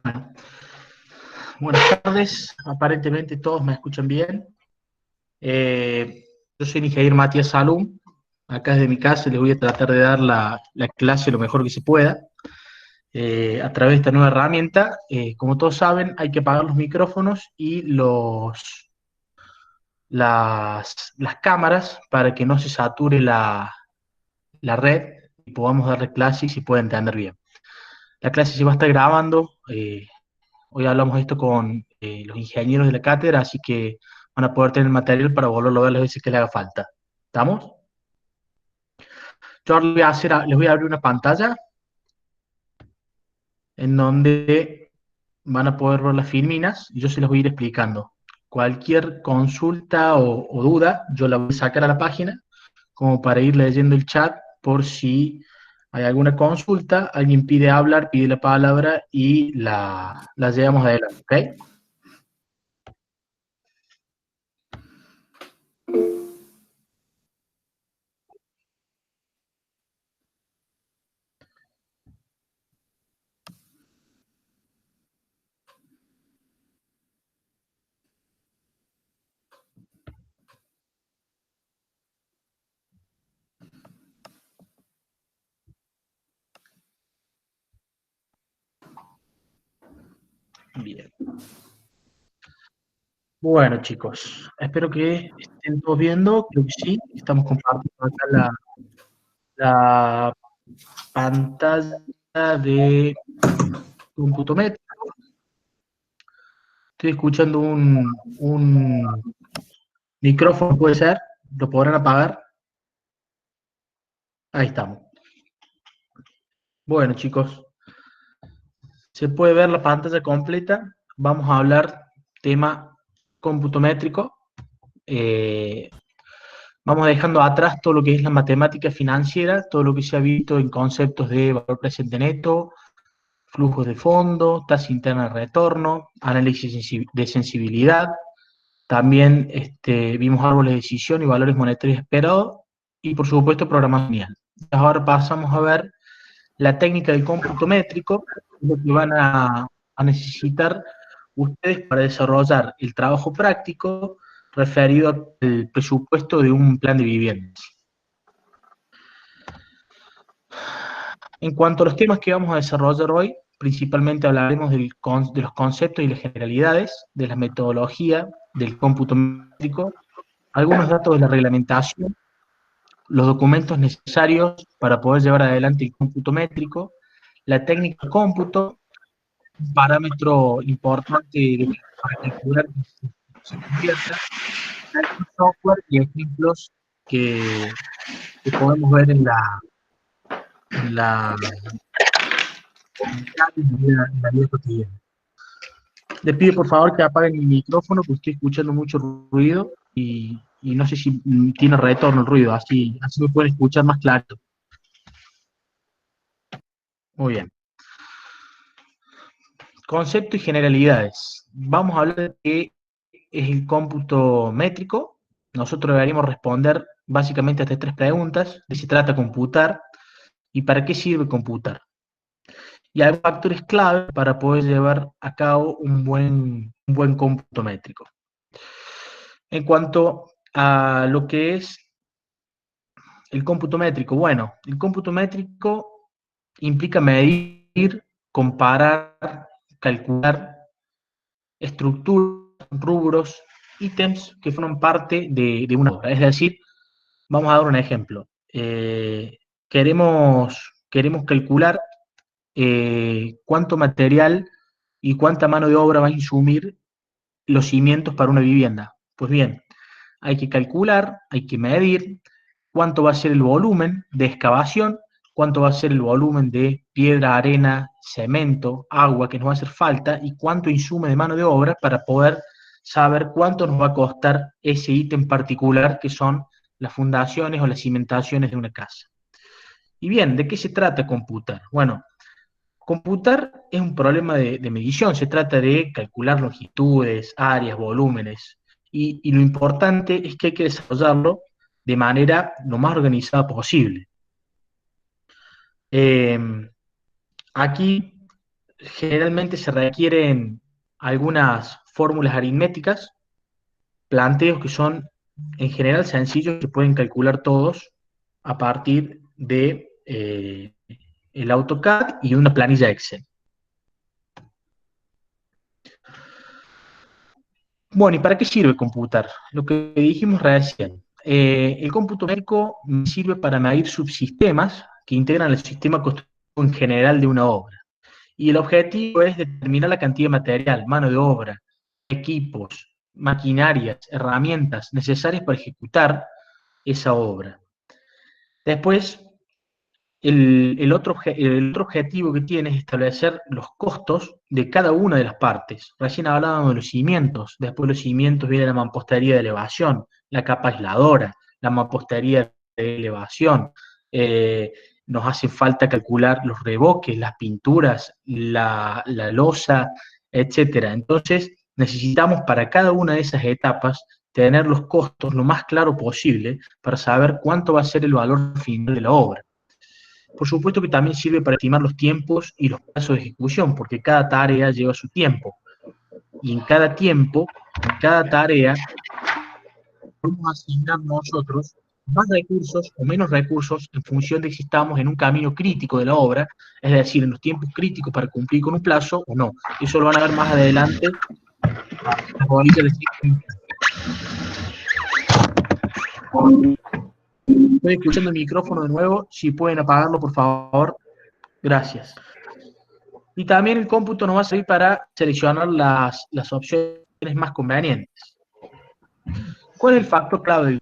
Bueno, buenas tardes, aparentemente todos me escuchan bien. Yo soy el ingeniero Matías Salum, acá desde mi casa les voy a tratar de dar la clase lo mejor que se pueda a través de esta nueva herramienta. Como todos saben, hay que apagar los micrófonos y las cámaras para que no se sature la red y podamos darle clase y se pueda entender bien. La clase se va a estar grabando. Hoy hablamos de esto con los ingenieros de la cátedra, así que van a poder tener material para volverlo a ver las veces que le haga falta. ¿Estamos? Yo ahora les voy a abrir una pantalla en donde van a poder ver las filminas y yo se las voy a ir explicando. Cualquier consulta o duda, yo la voy a sacar a la página como para ir leyendo el chat por si hay alguna consulta, alguien pide hablar, pide la palabra y la llevamos adelante, ¿ok? Bien. Bueno, chicos, espero que estén todos viendo, creo que sí, estamos compartiendo acá la pantalla de Computomet. Estoy escuchando un micrófono, puede ser, lo podrán apagar. Ahí estamos. Bueno, chicos, se puede ver la pantalla completa. Vamos a hablar tema cómputo métrico. Eh, Vamos dejando atrás todo lo que es la matemática financiera, todo lo que se ha visto en conceptos de valor presente neto, flujos de fondo, tasa interna de retorno, análisis de sensibilidad. También vimos árboles de decisión y valores monetarios esperados y por supuesto programación lineal. Ahora pasamos a ver la técnica del cómputo métrico, lo que van a necesitar ustedes para desarrollar el trabajo práctico referido al presupuesto de un plan de viviendas. En cuanto a los temas que vamos a desarrollar hoy, principalmente hablaremos de los conceptos y las generalidades, de la metodología del cómputo métrico, algunos datos de la reglamentación, los documentos necesarios para poder llevar adelante el cómputo métrico, la técnica de cómputo, un parámetro importante para calcular que se convierta, algunos software y ejemplos que podemos ver en la en la vida cotidiana. Le pido por favor que apaguen el micrófono porque estoy escuchando mucho ruido y no sé si tiene retorno el ruido, así me pueden escuchar más claro. Muy bien. Concepto y generalidades. Vamos a hablar de qué es el cómputo métrico. Nosotros deberíamos responder básicamente a estas tres preguntas: ¿de qué se trata computar? ¿Y para qué sirve computar? Y hay factores clave para poder llevar a cabo un buen cómputo métrico. En cuanto a lo que es el cómputo métrico, bueno, el cómputo métrico implica medir, comparar, calcular estructuras, rubros, ítems que forman parte de una obra. Es decir, vamos a dar un ejemplo. Queremos calcular cuánto material y cuánta mano de obra va a insumir los cimientos para una vivienda. Pues bien, hay que calcular, hay que medir cuánto va a ser el volumen de excavación, cuánto va a ser el volumen de piedra, arena, cemento, agua que nos va a hacer falta y cuánto insume de mano de obra para poder saber cuánto nos va a costar ese ítem particular que son las fundaciones o las cimentaciones de una casa. Y bien, ¿de qué se trata computar? Bueno, computar es un problema de medición, se trata de calcular longitudes, áreas, volúmenes, y lo importante es que hay que desarrollarlo de manera lo más organizada posible. Eh, Aquí Generalmente se requieren algunas fórmulas aritméticas, planteos que son en general sencillos, que pueden calcular todos a partir de el AutoCAD y una planilla Excel. Bueno, ¿y para qué sirve computar? Lo que dijimos recién. El cómputo numérico sirve para medir subsistemas que integran el sistema constructivo en general de una obra. Y el objetivo es determinar la cantidad de material, mano de obra, equipos, maquinarias, herramientas necesarias para ejecutar esa obra. Después, el otro objetivo que tiene es establecer los costos de cada una de las partes. Recién hablábamos de los cimientos, después de los cimientos viene la mampostería de elevación, la capa aisladora, la mampostería de elevación. Eh, Nos hace falta calcular los revoques, las pinturas, la losa, etcétera. Entonces, necesitamos para cada una de esas etapas tener los costos lo más claro posible para saber cuánto va a ser el valor final de la obra. Por supuesto que también sirve para estimar los tiempos y los plazos de ejecución, porque cada tarea lleva su tiempo. Y en cada tiempo, en cada tarea, podemos asignar nosotros más recursos o menos recursos en función de si estamos en un camino crítico de la obra, es decir, en los tiempos críticos para cumplir con un plazo o no. Eso lo van a ver más adelante en las bolillas de ciclo. Estoy escuchando el micrófono de nuevo, si pueden apagarlo, por favor. Gracias. Y también el cómputo nos va a servir para seleccionar las opciones más convenientes. ¿Cuál es el factor clave del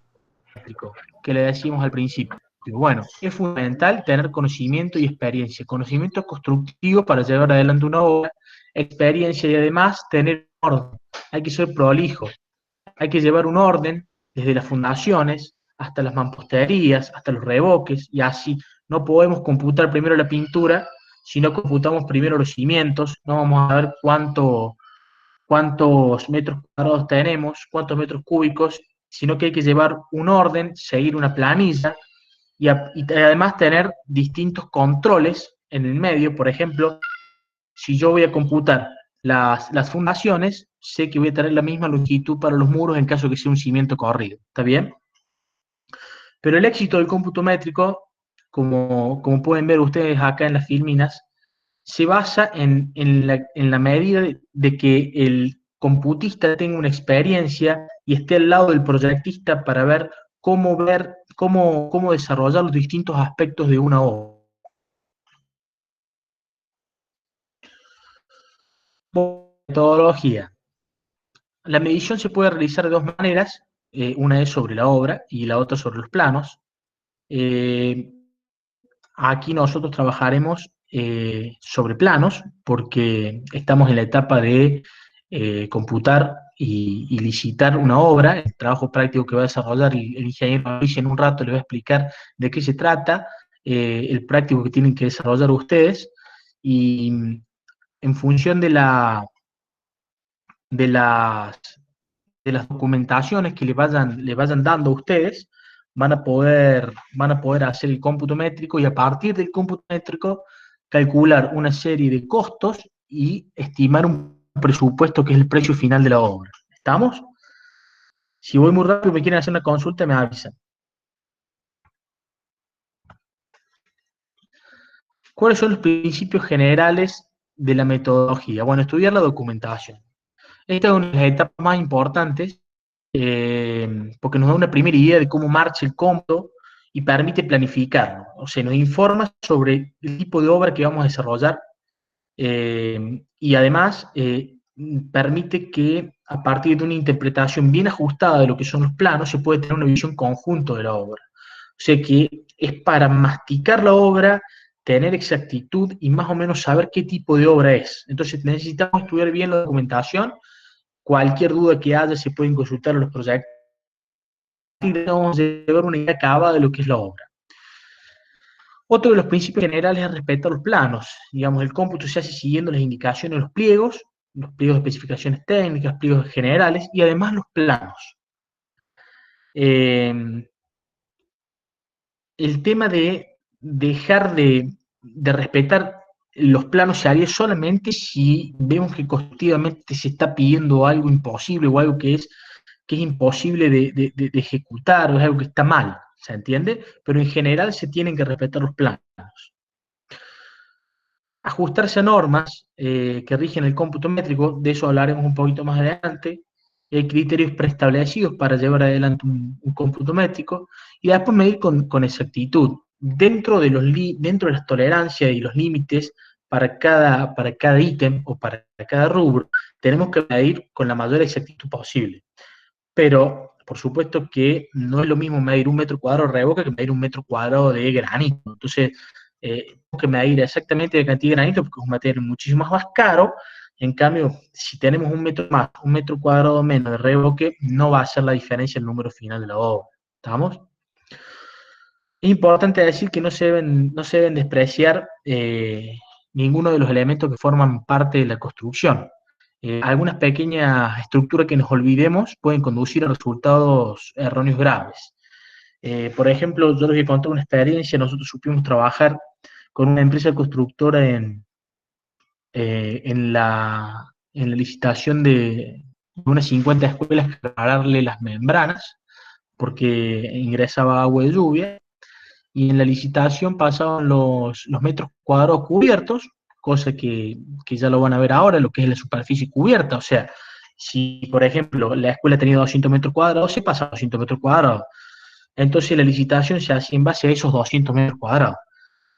métrico que le decimos al principio? Bueno, es fundamental tener conocimiento y experiencia. Conocimiento constructivo para llevar adelante una obra, experiencia y además tener orden. Hay que ser prolijo, hay que llevar un orden desde las fundaciones hasta las mamposterías, hasta los revoques y así. No podemos computar primero la pintura, si no computamos primero los cimientos, no vamos a ver cuántos metros cuadrados tenemos, cuántos metros cúbicos, sino que hay que llevar un orden, seguir una planilla y además tener distintos controles en el medio. Por ejemplo, si yo voy a computar las fundaciones, sé que voy a tener la misma longitud para los muros en caso de que sea un cimiento corrido. ¿Está bien? Pero el éxito del cómputo métrico, como pueden ver ustedes acá en las filminas, se basa en la medida de que el computista tenga una experiencia y esté al lado del proyectista para ver cómo desarrollar los distintos aspectos de una obra. Metodología. La medición se puede realizar de dos maneras, una es sobre la obra y la otra sobre los planos. Eh, Aquí nosotros trabajaremos sobre planos porque estamos en la etapa de computar y licitar una obra. El trabajo práctico que va a desarrollar el ingeniero Luis en un rato le va a explicar de qué se trata, el práctico que tienen que desarrollar ustedes y en función de las, de las documentaciones que le vayan dando a ustedes, van a poder hacer el cómputo métrico y a partir del cómputo métrico calcular una serie de costos y estimar un presupuesto que es el precio final de la obra. ¿Estamos? Si voy muy rápido y me quieren hacer una consulta, me avisan. ¿Cuáles son los principios generales de la metodología? Bueno, estudiar la documentación. Esta es una de las etapas más importantes porque nos da una primera idea de cómo marcha el cómputo y permite planificarlo. O sea, nos informa sobre el tipo de obra que vamos a desarrollar y además permite que a partir de una interpretación bien ajustada de lo que son los planos se puede tener una visión conjunta de la obra. O sea que es para masticar la obra, tener exactitud y más o menos saber qué tipo de obra es. Entonces necesitamos estudiar bien la documentación. Cualquier duda que haya se pueden consultar a los proyectos y vamos a llevar una idea acabada de lo que es la obra. Otro de los principios generales es respetar los planos. Digamos, el cómputo se hace siguiendo las indicaciones de los pliegos de especificaciones técnicas, pliegos generales y además los planos. Eh, el tema de dejar de respetar los planos se harían solamente si vemos que constructivamente se está pidiendo algo imposible o algo que es imposible de ejecutar, o es algo que está mal, ¿se entiende? Pero en general se tienen que respetar los planos. Ajustarse a normas que rigen el cómputo métrico, de eso hablaremos un poquito más adelante. Hay criterios preestablecidos para llevar adelante un cómputo métrico y después medir con exactitud, dentro de las tolerancias y los límites para cada ítem o para cada rubro. Tenemos que medir con la mayor exactitud posible. Pero, por supuesto que no es lo mismo medir un metro cuadrado de revoca que medir un metro cuadrado de granito. Entonces, tenemos que medir exactamente la cantidad de granito porque es un material muchísimo más caro. En cambio, si tenemos un metro más, un metro cuadrado menos de revoque, no va a hacer la diferencia el número final de la obra. ¿Estamos? Es importante decir que no se deben despreciar ninguno de los elementos que forman parte de la construcción. Algunas pequeñas estructuras que nos olvidemos pueden conducir a resultados erróneos graves. Por ejemplo, yo les voy a contar una experiencia. Nosotros supimos trabajar con una empresa constructora en la licitación de unas 50 escuelas para prepararle las membranas, porque ingresaba agua de lluvia, y en la licitación pasaban los metros cuadrados cubiertos, cosa que ya lo van a ver ahora, lo que es la superficie cubierta. O sea, si por ejemplo la escuela tenía 200 metros cuadrados, se pasa a 200 metros cuadrados. Entonces la licitación se hacía en base a esos 200 metros cuadrados.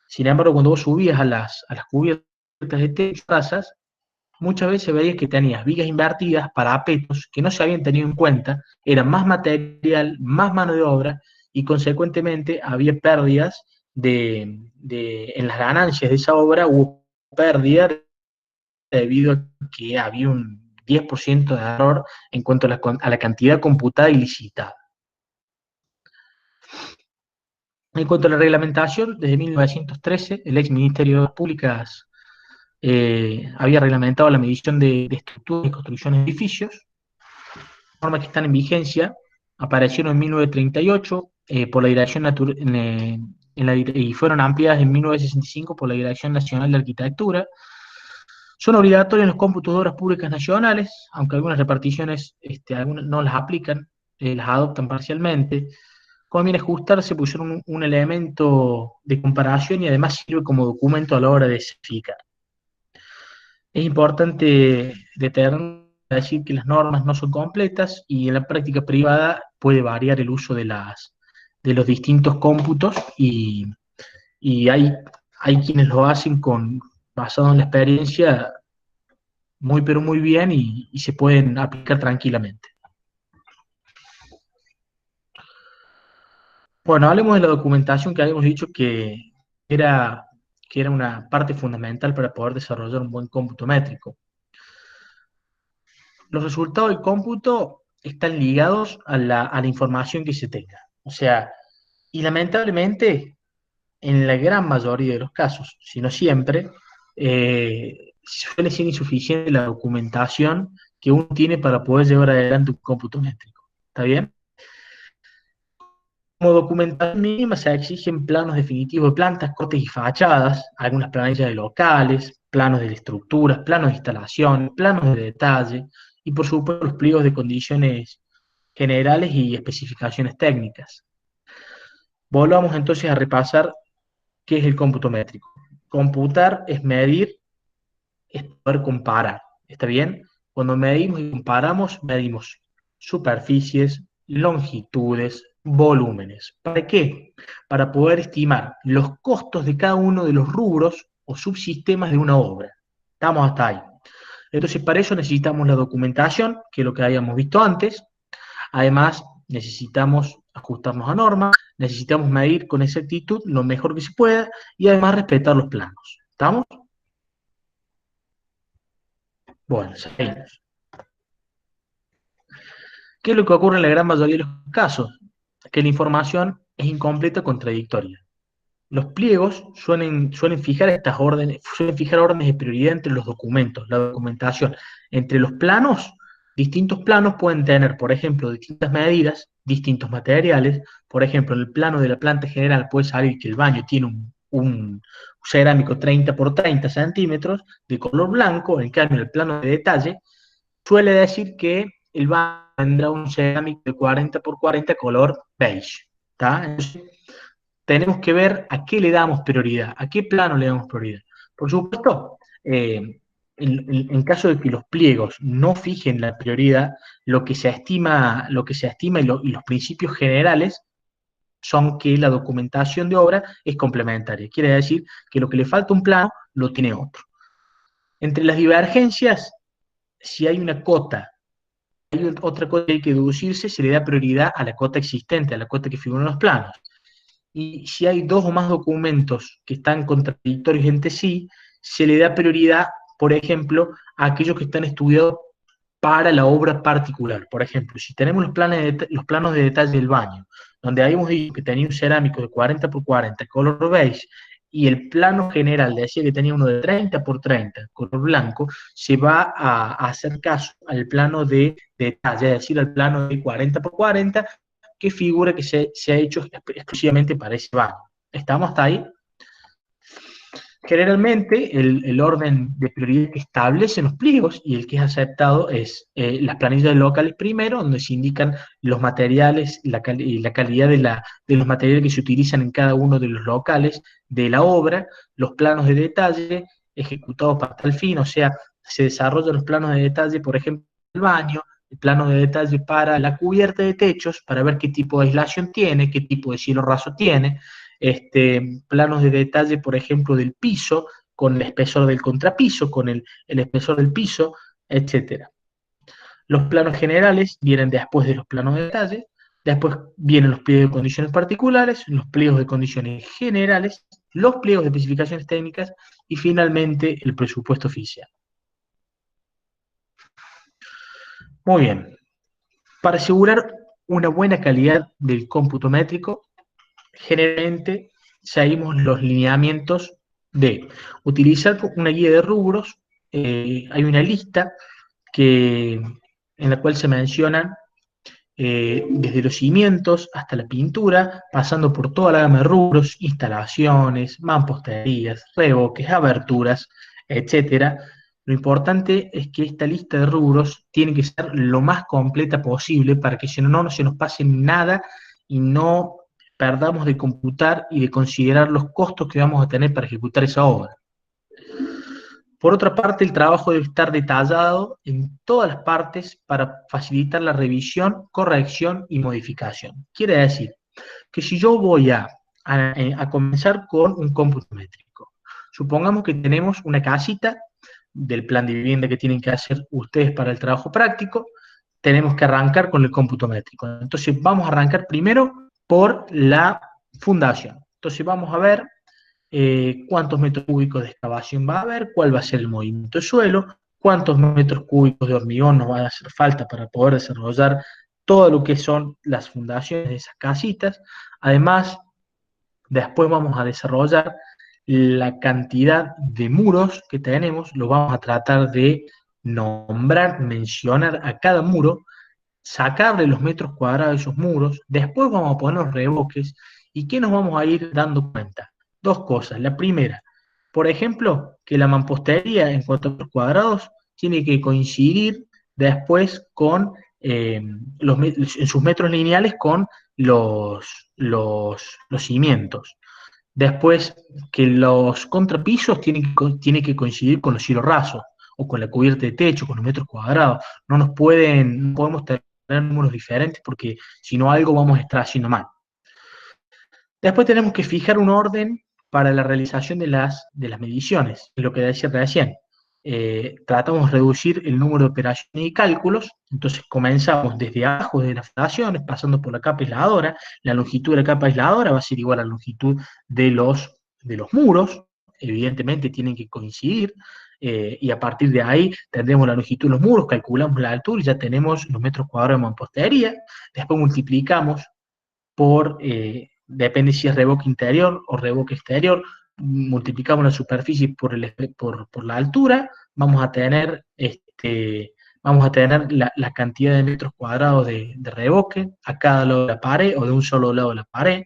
Sin embargo, cuando vos subías a las cubiertas de casas, muchas veces veías que tenías vigas invertidas, parapetos que no se habían tenido en cuenta, era más material, más mano de obra, y consecuentemente había pérdidas en las ganancias de esa obra. Hubo pérdidas debido a que había un 10% de error en cuanto a la cantidad computada y licitada. En cuanto a la reglamentación, desde 1913, el ex Ministerio de Públicas había reglamentado la medición de estructuras y construcciones de edificios. Normas que están en vigencia aparecieron en 1938 por la Dirección y fueron ampliadas en 1965 por la Dirección Nacional de Arquitectura. Son obligatorias en los cómputos de obras públicas nacionales, aunque algunas reparticiones algunas no las aplican, las adoptan parcialmente. Conviene ajustarse, pusieron un elemento de comparación y además sirve como documento a la hora de certificar. Es importante decir que las normas no son completas y en la práctica privada puede variar el uso de los distintos cómputos, y hay quienes lo hacen basado en la experiencia muy pero muy bien, y se pueden aplicar tranquilamente. Bueno, hablemos de la documentación, que habíamos dicho era, que era una parte fundamental para poder desarrollar un buen cómputo métrico. Los resultados del cómputo están ligados a la información que se tenga. O sea, y lamentablemente, en la gran mayoría de los casos, si no siempre, suele ser insuficiente la documentación que uno tiene para poder llevar adelante un cómputo métrico. ¿Está bien? Como documentación mínima se exigen planos definitivos de plantas, cortes y fachadas, algunas planillas de locales, planos de estructuras, planos de instalación, planos de detalle y por supuesto los pliegos de condiciones generales y especificaciones técnicas. Volvamos entonces a repasar qué es el cómputo métrico. Computar es medir, es poder comparar. ¿Está bien? Cuando medimos y comparamos, medimos superficies, longitudes, volúmenes. ¿Para qué? Para poder estimar los costos de cada uno de los rubros o subsistemas de una obra. Estamos hasta ahí. Entonces, para eso necesitamos la documentación, que es lo que habíamos visto antes. Además, necesitamos ajustarnos a normas, necesitamos medir con exactitud lo mejor que se pueda y además respetar los planos. ¿Estamos? Bueno, seguimos. ¿Qué es lo que ocurre en la gran mayoría de los casos? Que la información es incompleta o contradictoria. Los pliegos suelen fijar estas órdenes, suelen fijar órdenes de prioridad entre los documentos, la documentación. Entre los planos, distintos planos pueden tener, por ejemplo, distintas medidas, distintos materiales. Por ejemplo, en el plano de la planta general puede salir que el baño tiene un cerámico 30 por 30 centímetros de color blanco. En cambio, el plano de detalle suele decir que el baño tendrá un cerámico de 40 por 40 color beige. ¿Tá? Entonces, tenemos que ver a qué le damos prioridad, a qué plano le damos prioridad. Por supuesto, en caso de que los pliegos no fijen la prioridad, lo que se estima y los principios generales son que la documentación de obra es complementaria. Quiere decir que lo que le falta a un plano lo tiene otro. Entre las divergencias, si hay una cota, hay otra cota que hay que deducirse, se le da prioridad a la cota existente, a la cota que figura en los planos. Y si hay dos o más documentos que están contradictorios entre sí, se le da prioridad, por ejemplo, a aquellos que están estudiados para la obra particular. Por ejemplo, si tenemos los planos de detalle del baño, donde habíamos dicho que tenía un cerámico de 40 por 40, color beige, y el plano general decía que tenía uno de 30 por 30, color blanco, se va a hacer caso al plano de detalle, es decir, al plano de 40 por 40, que figura que se ha hecho exclusivamente para ese baño. ¿Estamos hasta ahí? Generalmente, el orden de prioridad que establecen los pliegos y el que es aceptado es las planillas locales primero, donde se indican los materiales y la calidad de los materiales que se utilizan en cada uno de los locales de la obra, los planos de detalle ejecutados para tal fin, o sea, se desarrollan los planos de detalle, por ejemplo, del baño, el plano de detalle para la cubierta de techos, para ver qué tipo de aislación tiene, qué tipo de cielo raso tiene, planos de detalle, por ejemplo, del piso, con el espesor del contrapiso, con el espesor del piso, etcétera. Los planos generales vienen después de los planos de detalle, después vienen los pliegos de condiciones particulares, los pliegos de condiciones generales, los pliegos de especificaciones técnicas y finalmente el presupuesto oficial. Muy bien. Para asegurar una buena calidad del cómputo métrico, generalmente seguimos los lineamientos de utilizar una guía de rubros. Hay una lista en la cual se mencionan desde los cimientos hasta la pintura, pasando por toda la gama de rubros, instalaciones, mamposterías, revoques, aberturas, etcétera. Lo importante es que esta lista de rubros tiene que ser lo más completa posible para que si no se nos pase nada y no perdamos de computar y de considerar los costos que vamos a tener para ejecutar esa obra. Por otra parte, el trabajo debe estar detallado en todas las partes para facilitar la revisión, corrección y modificación. Quiere decir que si yo voy a comenzar con un cómputo métrico, supongamos que tenemos una casita del plan de vivienda que tienen que hacer ustedes para el trabajo práctico, tenemos que arrancar con el cómputo métrico. Entonces vamos a arrancar primero por la fundación. Entonces vamos a ver cuántos metros cúbicos de excavación va a haber, cuál va a ser el movimiento de suelo, cuántos metros cúbicos de hormigón nos va a hacer falta para poder desarrollar todo lo que son las fundaciones de esas casitas. Además, después vamos a desarrollar la cantidad de muros que tenemos, lo vamos a tratar de nombrar, mencionar a cada muro, sacarle los metros cuadrados de esos muros, después vamos a poner los revoques, y ¿qué nos vamos a ir dando cuenta? Dos cosas. La primera, por ejemplo, que la mampostería en cuanto a metros cuadrados tiene que coincidir después con en sus metros lineales con los cimientos. Después, que los contrapisos tienen que coincidir con los cielos rasos, o con la cubierta de techo, con los metros cuadrados. No podemos tener números diferentes porque si no algo vamos a estar haciendo mal. Después tenemos que fijar un orden para la realización de las mediciones, lo que decía recién. Tratamos de reducir el número de operaciones y cálculos, entonces comenzamos desde abajo de las fundaciones, pasando por la capa aisladora. La longitud de la capa aisladora va a ser igual a la longitud de los muros, evidentemente tienen que coincidir, y a partir de ahí tendremos la longitud de los muros, calculamos la altura y ya tenemos los metros cuadrados de mampostería. Después multiplicamos por, depende si es revoque interior o revoque exterior, multiplicamos la superficie por la altura, vamos a tener la cantidad de metros cuadrados de revoque a cada lado de la pared o de un solo lado de la pared.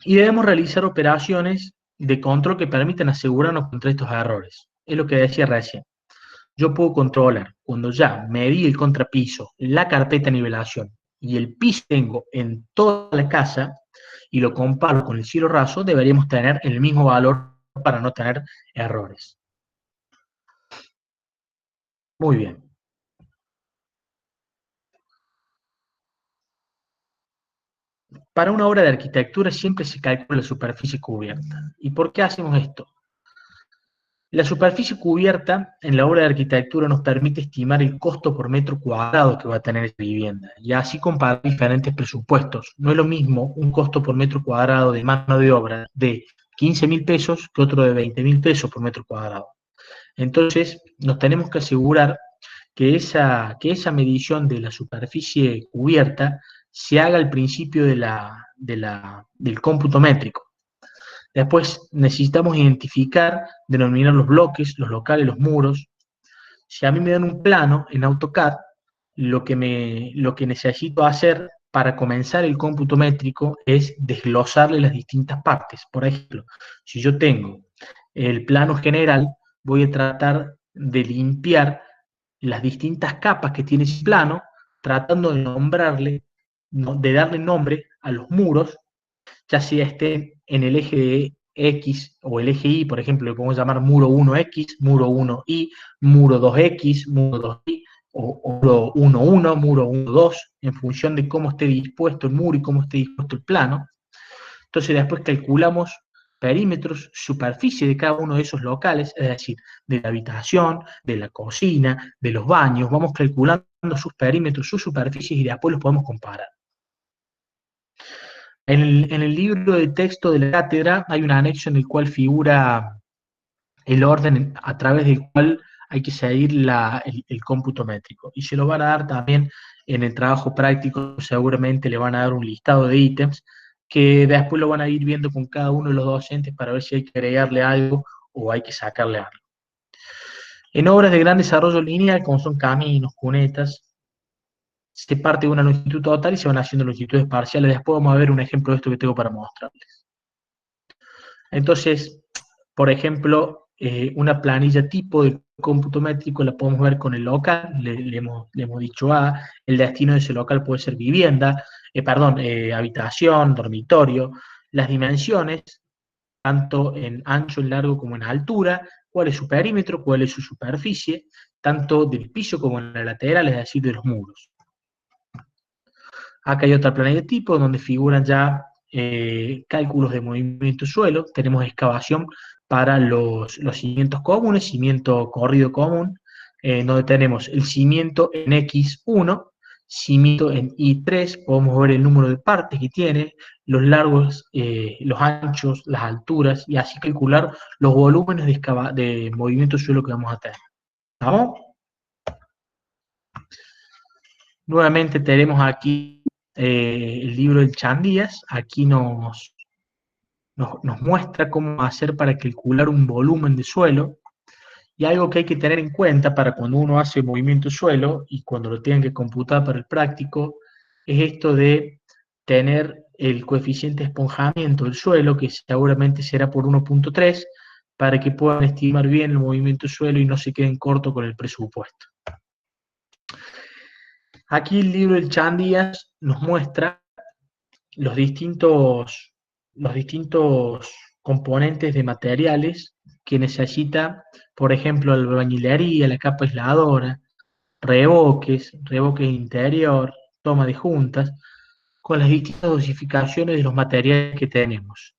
Y debemos realizar operaciones de control que permitan asegurarnos contra estos errores. Es lo que decía recién. Yo puedo controlar cuando ya medí el contrapiso, la carpeta de nivelación y el piso tengo en toda la casa y lo comparo con el cielo raso, deberíamos tener el mismo valor para no tener errores. Muy bien. Para una obra de arquitectura siempre se calcula la superficie cubierta. ¿Y por qué hacemos esto? La superficie cubierta en la obra de arquitectura nos permite estimar el costo por metro cuadrado que va a tener esa vivienda y así comparar diferentes presupuestos. No es lo mismo un costo por metro cuadrado de mano de obra de 15.000 pesos que otro de 20.000 pesos por metro cuadrado. Entonces, nos tenemos que asegurar que esa medición de la superficie cubierta se haga al principio del cómputo métrico. Después necesitamos identificar, denominar los bloques, los locales, los muros. Si a mí me dan un plano en AutoCAD, lo que necesito hacer para comenzar el cómputo métrico es desglosarle las distintas partes. Por ejemplo, si yo tengo el plano general, voy a tratar de limpiar las distintas capas que tiene ese plano, tratando de de darle nombre a los muros, ya sea estén en el eje de X o el eje Y, por ejemplo, le podemos llamar muro 1X, muro 1Y, muro 2X, muro 2Y, o muro 1.1, muro 1.2, en función de cómo esté dispuesto el muro y cómo esté dispuesto el plano. Entonces después calculamos perímetros, superficie de cada uno de esos locales, es decir, de la habitación, de la cocina, de los baños, vamos calculando sus perímetros, sus superficies y después los podemos comparar. En el libro de texto de la cátedra hay un anexo en el cual figura el orden a través del cual hay que seguir el cómputo métrico. Y se lo van a dar también en el trabajo práctico, seguramente le van a dar un listado de ítems que después lo van a ir viendo con cada uno de los docentes para ver si hay que agregarle algo o hay que sacarle algo. En obras de gran desarrollo lineal, como son caminos, cunetas, se parte de una longitud total y se van haciendo longitudes parciales. Después vamos a ver un ejemplo de esto que tengo para mostrarles. Entonces, por ejemplo, una planilla tipo de cómputo métrico la podemos ver con el local, le hemos dicho el destino de ese local puede ser vivienda, habitación, dormitorio, las dimensiones, tanto en ancho, en largo como en altura, cuál es su perímetro, cuál es su superficie, tanto del piso como en la lateral, es decir, de los muros. Acá hay otra planilla de tipo donde figuran ya cálculos de movimiento suelo. Tenemos excavación para los cimientos comunes, cimiento corrido común, donde tenemos el cimiento en X1, cimiento en Y3, podemos ver el número de partes que tiene, los largos, los anchos, las alturas, y así calcular los volúmenes de movimiento suelo que vamos a tener. ¿Estamos? Nuevamente tenemos aquí el libro del Chandías. Aquí nos muestra cómo hacer para calcular un volumen de suelo. Y algo que hay que tener en cuenta para cuando uno hace movimiento suelo y cuando lo tengan que computar para el práctico, es esto de tener el coeficiente de esponjamiento del suelo, que seguramente será por 1.3, para que puedan estimar bien el movimiento suelo y no se queden cortos con el presupuesto. Aquí el libro del Chandías nos muestra los distintos componentes de materiales que necesita, por ejemplo, la albañilería, la capa aisladora, revoques interior, toma de juntas, con las distintas dosificaciones de los materiales que tenemos.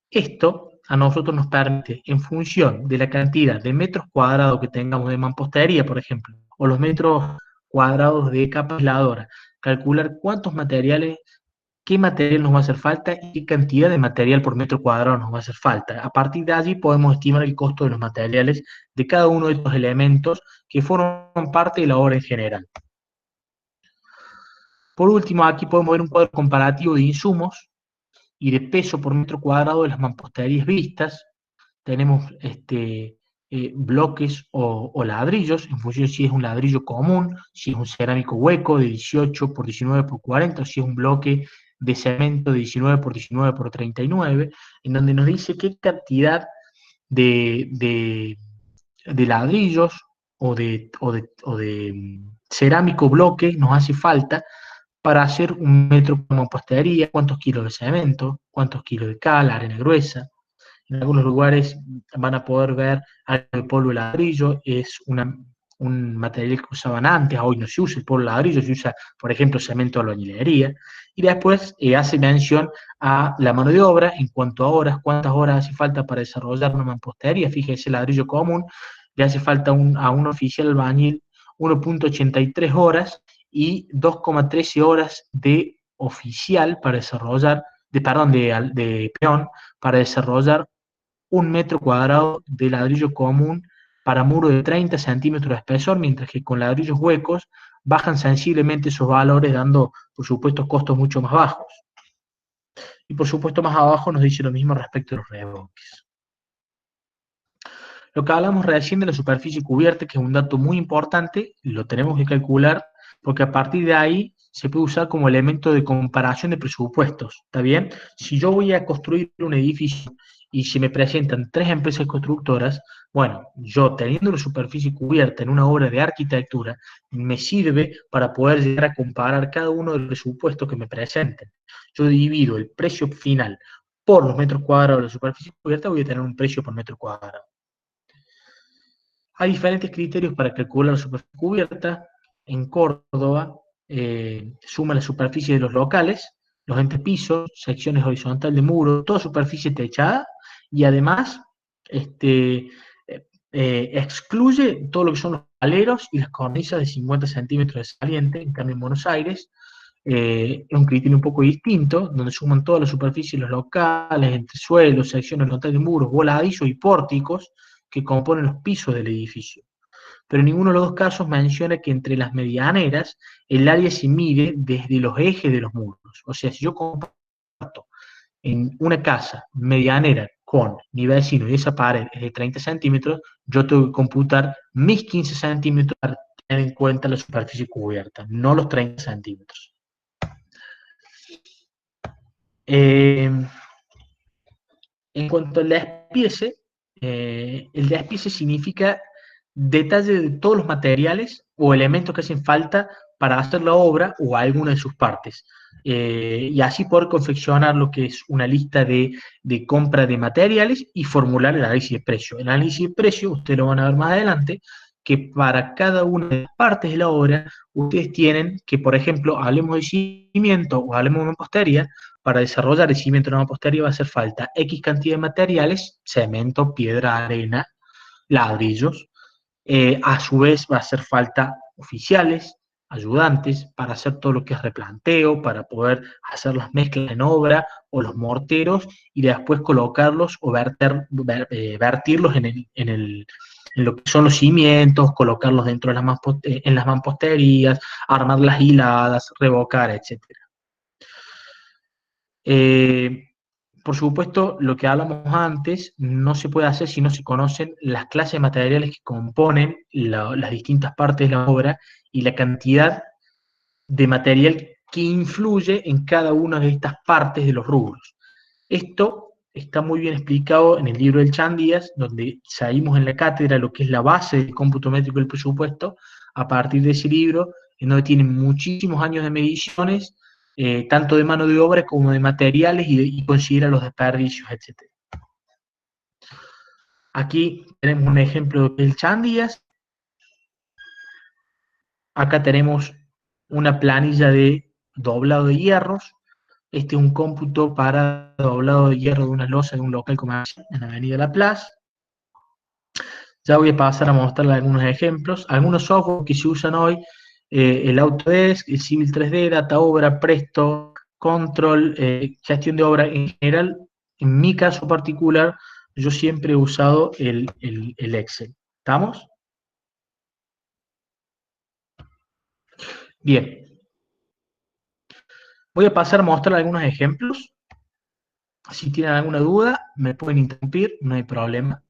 Esto a nosotros nos permite, en función de la cantidad de metros cuadrados que tengamos de mampostería, por ejemplo, o los metros cuadrados de capa aisladora, calcular qué material nos va a hacer falta y qué cantidad de material por metro cuadrado nos va a hacer falta. A partir de allí podemos estimar el costo de los materiales de cada uno de estos elementos que forman parte de la obra en general. Por último, aquí podemos ver un cuadro comparativo de insumos y de peso por metro cuadrado de las mamposterías vistas. Tenemos bloques o ladrillos, en función de si es un ladrillo común, si es un cerámico hueco de 18 por 19 por 40, o si es un bloque de cemento de 19 por 19 por 39, en donde nos dice qué cantidad de, de, de ladrillos o de cerámico bloque nos hace falta para hacer un metro como mampostería, cuántos kilos de cemento, cuántos kilos de cal, arena gruesa. En algunos lugares van a poder ver algo de polvo de ladrillo, es un material que usaban antes, hoy no se usa el polvo de ladrillo, se usa, por ejemplo, cemento de albañilería. Y después hace mención a la mano de obra en cuanto a horas, cuántas horas hace falta para desarrollar una mampostería. Fíjese, ladrillo común, le hace falta a un oficial albañil 1,83 horas y 2,13 horas de oficial para desarrollar, perdón, de peón, para desarrollar 1 metro cuadrado de ladrillo común para muro de 30 centímetros de espesor, mientras que con ladrillos huecos bajan sensiblemente esos valores, dando, por supuesto, costos mucho más bajos. Y por supuesto, más abajo nos dice lo mismo respecto a los reboques. Lo que hablamos recién de la superficie cubierta, que es un dato muy importante, lo tenemos que calcular porque a partir de ahí se puede usar como elemento de comparación de presupuestos, ¿está bien? Si yo voy a construir un edificio y se me presentan tres empresas constructoras, bueno, yo teniendo la superficie cubierta en una obra de arquitectura, me sirve para poder llegar a comparar cada uno de los presupuestos que me presenten. Yo divido el precio final por los metros cuadrados de la superficie cubierta, voy a tener un precio por metro cuadrado. Hay diferentes criterios para calcular la superficie cubierta. En Córdoba suma la superficie de los locales, los entrepisos, secciones horizontales de muro, toda superficie techada y además este, excluye todo lo que son los aleros y las cornisas de 50 centímetros de saliente. En cambio, en Buenos Aires es un criterio un poco distinto, donde suman toda la superficie de los locales, entresuelos, secciones horizontales de muros, voladizos y pórticos que componen los pisos del edificio. Pero en ninguno de los dos casos menciona que entre las medianeras el área se mide desde los ejes de los muros. O sea, si yo comparto en una casa medianera con mi vecino y esa pared es de 30 centímetros, yo tengo que computar mis 15 centímetros para tener en cuenta la superficie cubierta, no los 30 centímetros. Eh, En cuanto al despiece, el despiece significa detalle de todos los materiales o elementos que hacen falta para hacer la obra o alguna de sus partes. Y así poder confeccionar lo que es una lista de compra de materiales y formular el análisis de precio. El análisis de precio, ustedes lo van a ver más adelante, que para cada una de las partes de la obra, ustedes tienen que, por ejemplo, hablemos de cimiento o hablemos de mampostería, para desarrollar el cimiento de una mampostería va a hacer falta X cantidad de materiales, cemento, piedra, arena, ladrillos. A su vez va a hacer falta oficiales, ayudantes, para hacer todo lo que es replanteo, para poder hacer las mezclas en obra o los morteros y después colocarlos o vertirlos en lo que son los cimientos, colocarlos dentro de en las mamposterías, armar las hiladas, revocar, etcétera. Eh, por supuesto, lo que hablamos antes no se puede hacer si no se conocen las clases de materiales que componen las distintas partes de la obra y la cantidad de material que influye en cada una de estas partes de los rubros. Esto está muy bien explicado en el libro del Chan Díaz, donde salimos en la cátedra lo que es la base del cómputo métrico del presupuesto, a partir de ese libro, en donde tienen muchísimos años de mediciones, tanto de mano de obra como de materiales, y considera los desperdicios, etc. Aquí tenemos un ejemplo del Chan Díaz. Acá tenemos una planilla de doblado de hierros. Este es un cómputo para doblado de hierro de una losa de un local comercial en la Avenida La Plaza. Ya voy a pasar a mostrarles algunos ejemplos. Algunos software que se usan hoy, el Autodesk, el Civil 3D, Data Obra, Presto, Control, gestión de obra en general. En mi caso particular, yo siempre he usado el Excel. ¿Estamos? Bien. Voy a pasar a mostrar algunos ejemplos. Si tienen alguna duda, me pueden interrumpir, no hay problema.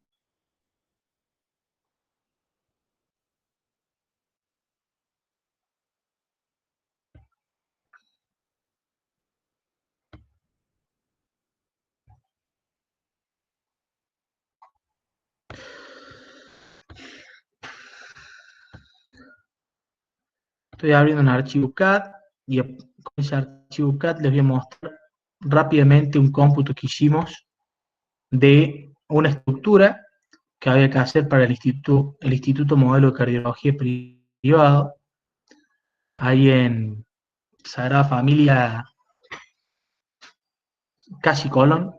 Estoy abriendo un archivo CAD y con ese archivo CAD les voy a mostrar rápidamente un cómputo que hicimos de una estructura que había que hacer para el Instituto Modelo de Cardiología Privado, ahí en Sagrada Familia, casi Colón.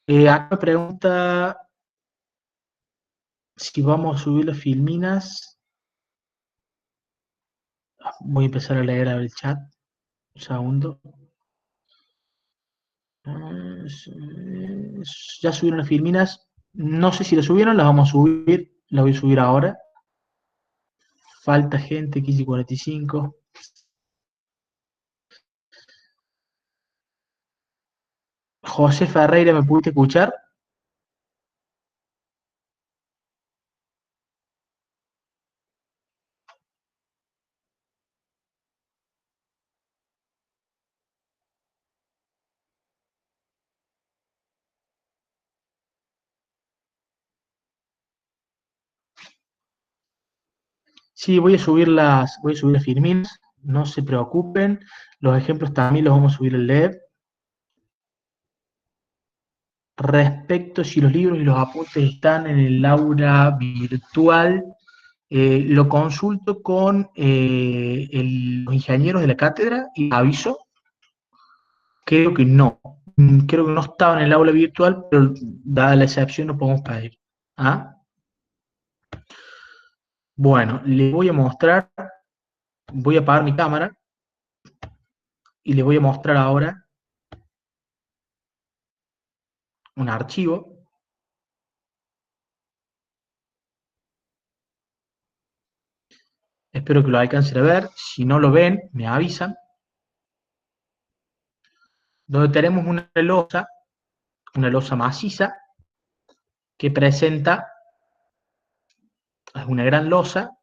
Acá me pregunta si vamos a subir las filminas. Voy a empezar a leer el chat. Un segundo. Ya subieron las filminas. No sé si las subieron, las vamos a subir. Las voy a subir ahora. Falta gente, 15:45. José Ferreira, ¿me pudiste escuchar? Sí, voy a subir las filminas. No se preocupen. Los ejemplos también los vamos a subir al LED. Respecto si los libros y los apuntes están en el aula virtual, lo consulto con los ingenieros de la cátedra y aviso. Creo que no. Creo que no estaba en el aula virtual, pero dada la excepción no podemos pedir. ¿Ah? Bueno, les voy a mostrar, voy a apagar mi cámara y les voy a mostrar ahora un archivo. Espero que lo alcancen a ver. Si no lo ven, me avisan. Donde tenemos una losa maciza, que presenta una gran losa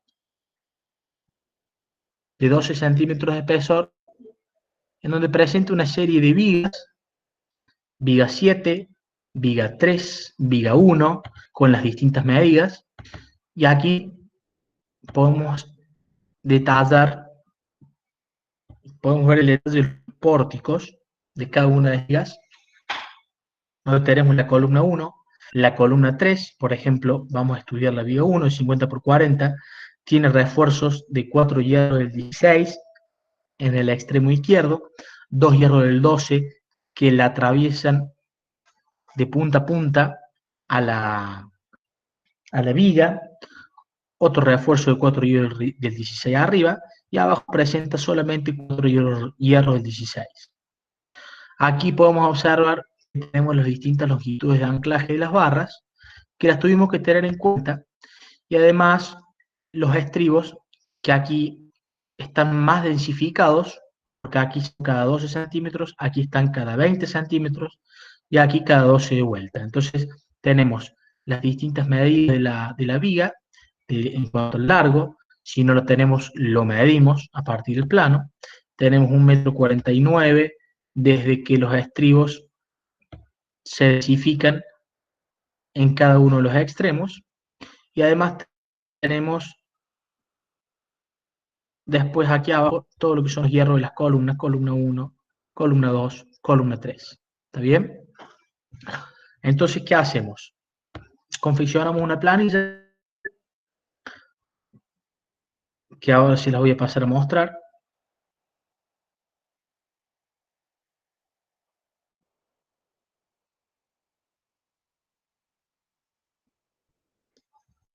de 12 centímetros de espesor, en donde presenta una serie de vigas, viga 7, viga 3, viga 1, con las distintas medidas, y aquí podemos detallar, podemos ver el detalle de los pórticos de cada una de ellas, donde tenemos la columna 1, la columna 3, por ejemplo, vamos a estudiar la viga 1, de 50 por 40, tiene refuerzos de 4 hierros del 16 en el extremo izquierdo, 2 hierros del 12 que la atraviesan de punta a punta a la viga, otro refuerzo de 4 hierros del 16 arriba, y abajo presenta solamente 4 hierros del 16. Aquí podemos observar que tenemos las distintas longitudes de anclaje de las barras, que las tuvimos que tener en cuenta, y además los estribos, que aquí están más densificados, porque aquí son cada 12 centímetros, aquí están cada 20 centímetros, y aquí cada 12 de vuelta. Entonces tenemos las distintas medidas de la viga, en cuanto al largo. Si no lo tenemos, lo medimos a partir del plano. Tenemos 1,49 m desde que los estribos se densifican en cada uno de los extremos, y además tenemos después aquí abajo todo lo que son los hierros de las columnas, columna 1, columna 2, columna 3. ¿Está bien? Entonces, ¿qué hacemos? Confeccionamos una planilla que ahora sí la voy a pasar a mostrar.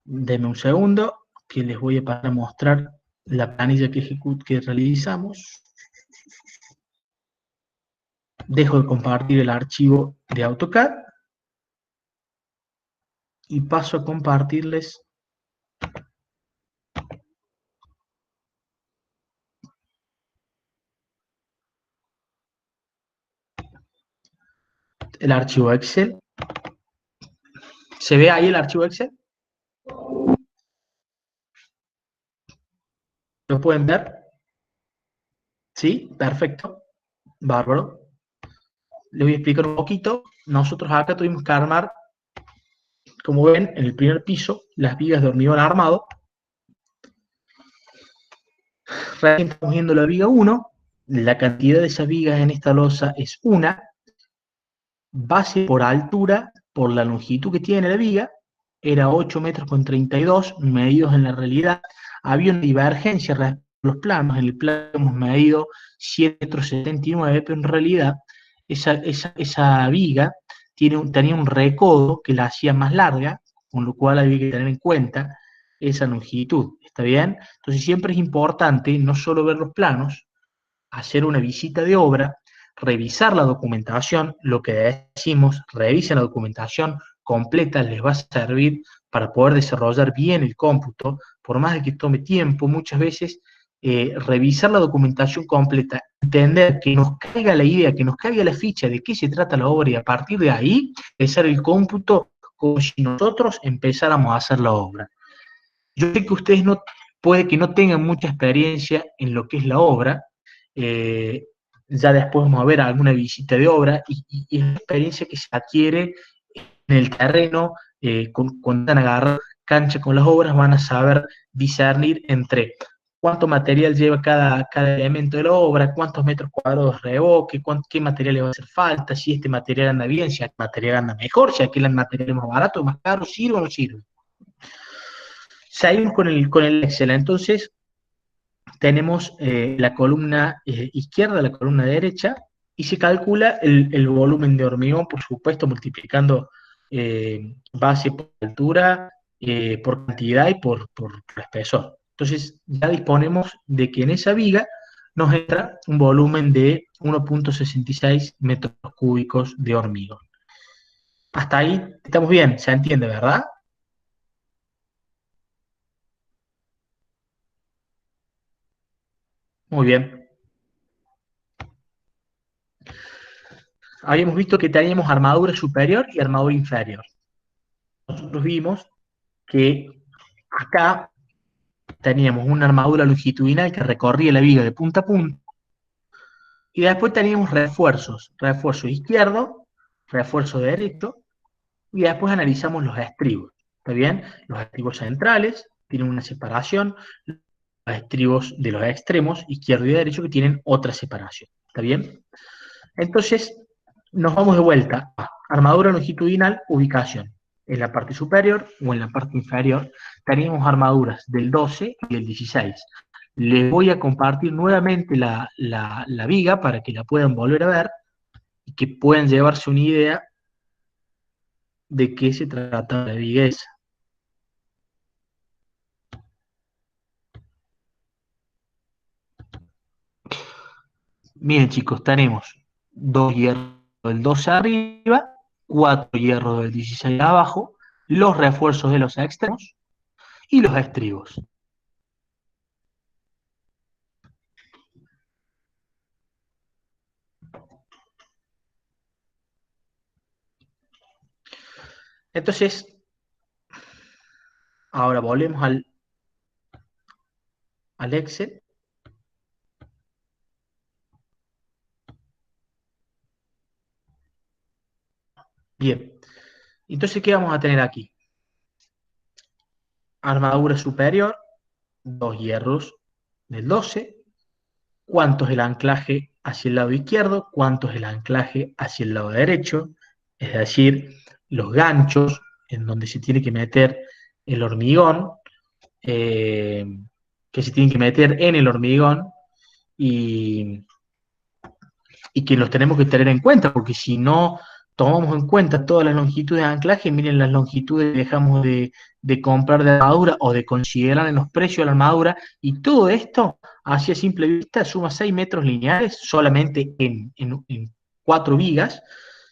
Denme un segundo que les voy a pasar a mostrar la planilla que realizamos. Dejo de compartir el archivo de AutoCAD y paso a compartirles el archivo Excel. ¿Se ve ahí el archivo Excel? ¿Lo pueden ver? ¿Sí? Perfecto. Bárbaro. Les voy a explicar un poquito. Nosotros acá tuvimos que armar, como ven, en el primer piso, las vigas de hormigón armado. recién estamos viendo la viga 1, la cantidad de esas vigas en esta losa es una, base por altura, por la longitud que tiene la viga, era 8 metros con 32, medidos en la realidad. Había una divergencia respecto a los planos, en el plano hemos medido 7 metros 79, pero en realidad esa viga tenía un recodo que la hacía más larga, con lo cual había que tener en cuenta esa longitud, ¿está bien? Entonces siempre es importante no solo ver los planos, hacer una visita de obra, revisar la documentación, lo que decimos, revisen la documentación completa, les va a servir para poder desarrollar bien el cómputo, por más de que tome tiempo, muchas veces revisar la documentación completa, entender que nos caiga la idea, que nos caiga la ficha de qué se trata la obra y a partir de ahí empezar el cómputo como si nosotros empezáramos a hacer la obra. Yo sé que ustedes no, puede que no tengan mucha experiencia en lo que es la obra, eh, ya después vamos a ver alguna visita de obra, y es una experiencia que se adquiere en el terreno, cuando van a agarrar cancha con las obras, van a saber discernir entre cuánto material lleva cada elemento de la obra, cuántos metros cuadrados de revoque, qué material le va a hacer falta, si este material anda bien, si aquel material anda mejor, si aquel material es más barato, más caro, sirve o no sirve. Seguimos con el Excel. Entonces, tenemos la columna izquierda, la columna derecha, y se calcula el volumen de hormigón, por supuesto, multiplicando base por altura, por cantidad y por espesor. Entonces, ya disponemos de que en esa viga nos entra un volumen de 1,66 metros cúbicos de hormigón. Hasta ahí estamos bien, se entiende, ¿verdad? Muy bien. Habíamos visto que teníamos armadura superior y armadura inferior. Nosotros vimos que acá teníamos una armadura longitudinal que recorría la viga de punta a punta, y después teníamos refuerzo izquierdo, refuerzo derecho, y después analizamos los estribos. ¿Está bien? Los estribos centrales tienen una separación, los estribos de los extremos, izquierdo y derecho, que tienen otra separación. ¿Está bien? Entonces, nos vamos de vuelta a armadura longitudinal, ubicación. En la parte superior o en la parte inferior tenemos armaduras del 12 y del 16. Les voy a compartir nuevamente la viga para que la puedan volver a ver y que puedan llevarse una idea de qué se trata la viga esa. Miren chicos, tenemos 2 hierros del 12 arriba, 4 hierros del 16 abajo, los refuerzos de los extremos y los estribos. Entonces, ahora volvemos al Excel. Bien, entonces, ¿qué vamos a tener aquí? Armadura superior, 2 hierros del 12. ¿Cuánto es el anclaje hacia el lado izquierdo? ¿Cuánto es el anclaje hacia el lado derecho? Es decir, los ganchos en donde se tiene que meter el hormigón, eh, que se tienen que meter en el hormigón, y, y que los tenemos que tener en cuenta, porque si no tomamos en cuenta todas las longitudes de anclaje, miren las longitudes que dejamos de comprar de armadura o de considerar en los precios de la armadura, y todo esto, así a simple vista, suma 6 metros lineales solamente en 4 vigas,